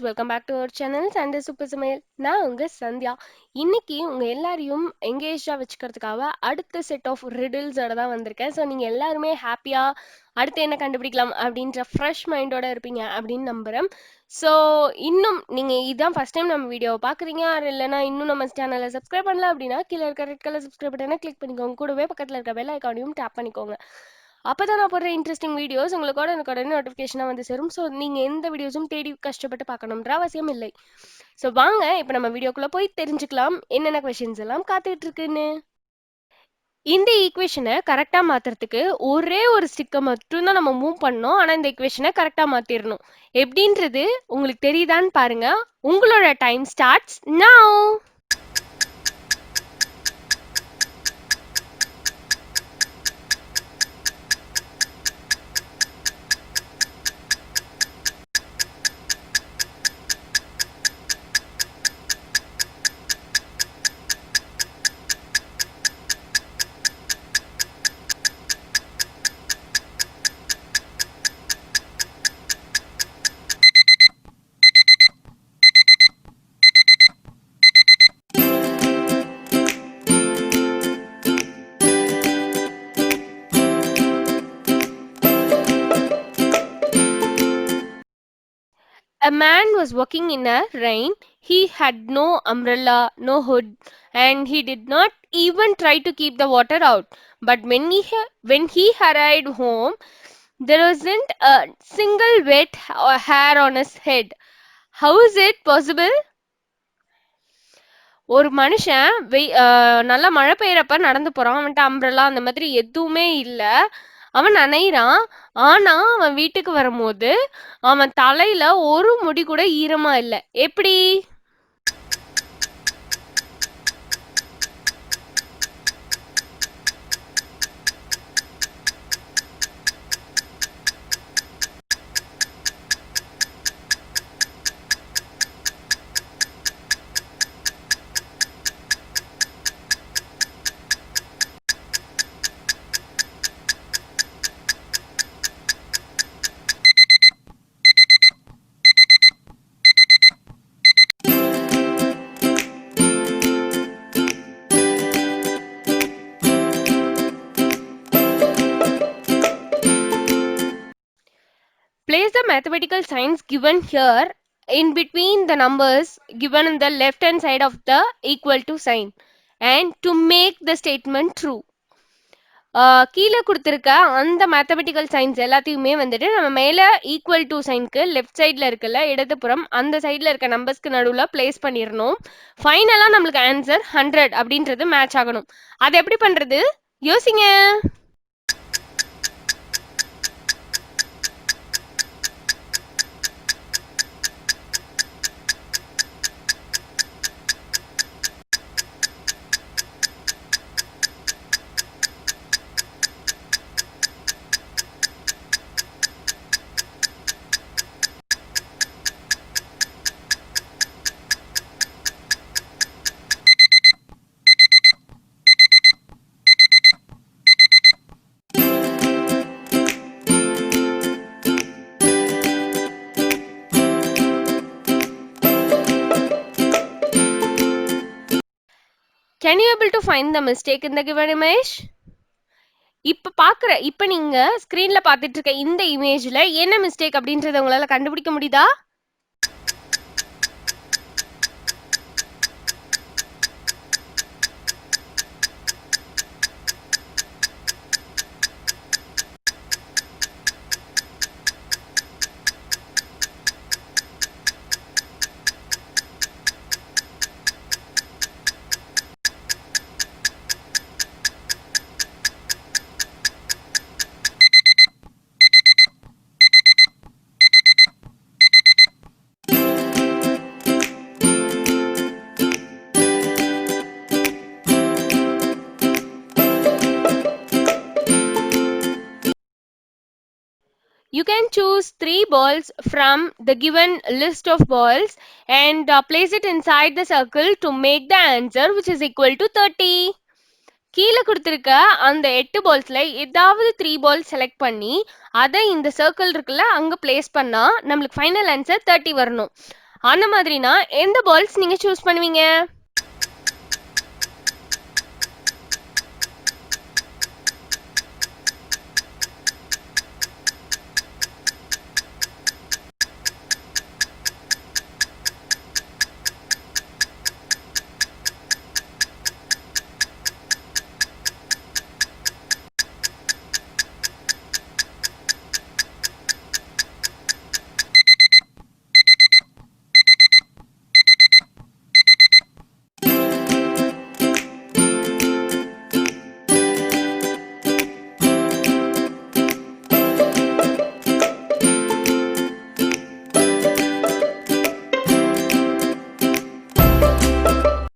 Welcome back to our channel Sunday super சமையல். நான் உங்க சந்தியா. இன்னைக்கு உங்க எல்லாரையும் எங்கேஜா வச்சுக்கிறதுக்காக அடுத்த செட் ஆஃப் ரிடில்ஸோட தான் வந்திருக்கேன். ஸோ நீங்க எல்லாருமே ஹாப்பியா அடுத்து என்ன கண்டுபிடிக்கலாம் அப்படின்ற ஃப்ரெஷ் மைண்டோட இருப்பீங்க அப்படின்னு நம்புறேன். ஸோ இன்னும் நீங்க இதான் ஃபர்ஸ்ட் டைம் நம்ம வீடியோவை பாக்குறீங்க இல்லைன்னா இன்னும் நம்ம சேனலை சப்ஸ்கிரைப் பண்ணல அப்படின்னா கீழே இருக்க ரெட் கலர் சப்ஸ்கிரைப் பட்டனை கிளிக் பண்ணிக்கோங்க. கூடவே பக்கத்தில் இருக்க பெல் ஐக்கானையும் டேப் பண்ணிக்கோங்க. அப்பதான் நான் போடுற இன்ட்ரெஸ்டிங் வீடியோஸ் உங்களுக்கு உடனே நோட்டிஃபிகேஷனாக வந்து சேரும். ஸோ நீங்கள் எந்த வீடியோஸும் தேடி கஷ்டப்பட்டு பார்க்கணுன்ற அவசியம் இல்லை. ஸோ வாங்க இப்போ நம்ம வீடியோக்குள்ளே போய் தெரிஞ்சுக்கலாம் என்னென்ன கொஷின்ஸ் எல்லாம் காத்துக்கிட்டு இருக்குன்னு. இந்த ஈக்குவேஷனை கரெக்டாக மாற்றுறதுக்கு ஒரே ஒரு ஸ்டிக்கை மட்டும்தான் நம்ம மூவ் பண்ணோம். ஆனால் இந்த ஈக்குவேஷனை கரெக்டாக மாற்றிடணும். எப்படின்றது உங்களுக்கு தெரியுதான்னு பாருங்க. உங்களோட time starts now. A man was walking in a rain. He had no umbrella, no hood, and he did not even try to keep the water out. But when he arrived home, there wasn't a single wet hair on his head. How is it possible? ஒரு மனுஷன் நல்லா மழை பெய்யறப்ப நடந்து போறான். அவன்கிட்ட umbrella அந்த மாதிரி எதுவுமே இல்ல. அவன் நனையிறான். ஆனா அவன் வீட்டுக்கு வரும்போது அவன் தலையில ஒரு முடி கூட ஈரமா இல்ல. எப்படி? Place the mathematical signs given here in between the numbers given in the left hand side of the equal to sign and to make the statement true. கீழே கொடுத்துருக்க அந்த மேத்தமெட்டிக்கல் சைன்ஸ் எல்லாத்தையுமே வந்துட்டு நம்ம மேலே ஈக்குவல் டு சைனுக்கு லெஃப்ட் சைடில் இருக்குல்ல இடதுபுறம் அந்த சைடில் இருக்க நம்பர்ஸ்க்கு நடுவில் பிளேஸ் பண்ணிடணும். ஃபைனலாக நம்மளுக்கு ஆன்சர் 100 அப்படின்றது மேட்ச் ஆகணும். அது எப்படி பண்ணுறது யோசிங்க. Can you able to find the mistake in the given image? இப்ப நீங்க ஸ்கிரீன்ல பார்த்துட்டு இருக்க இந்த இமேஜ்ல என்ன மிஸ்டேக் அப்படின்றத உங்களால கண்டுபிடிக்க முடியுதா? You can choose 3 balls from the given list of balls and place it inside the circle to make the answer which is equal to 30. கீழே கொடுத்துருக்க அந்த 8 பால்ஸ்ல ஏதாவது 3 பால்ஸ் செலக்ட் பண்ணி அதை இந்த சர்க்கிள் இருக்குல்ல அங்க பிளேஸ் பண்ணா நம்மளுக்கு ஃபைனல் ஆன்சர் 30 வரணும். அந்த மாதிரினா எந்த பால்ஸ் நீங்க சூஸ் பண்ணுவீங்க?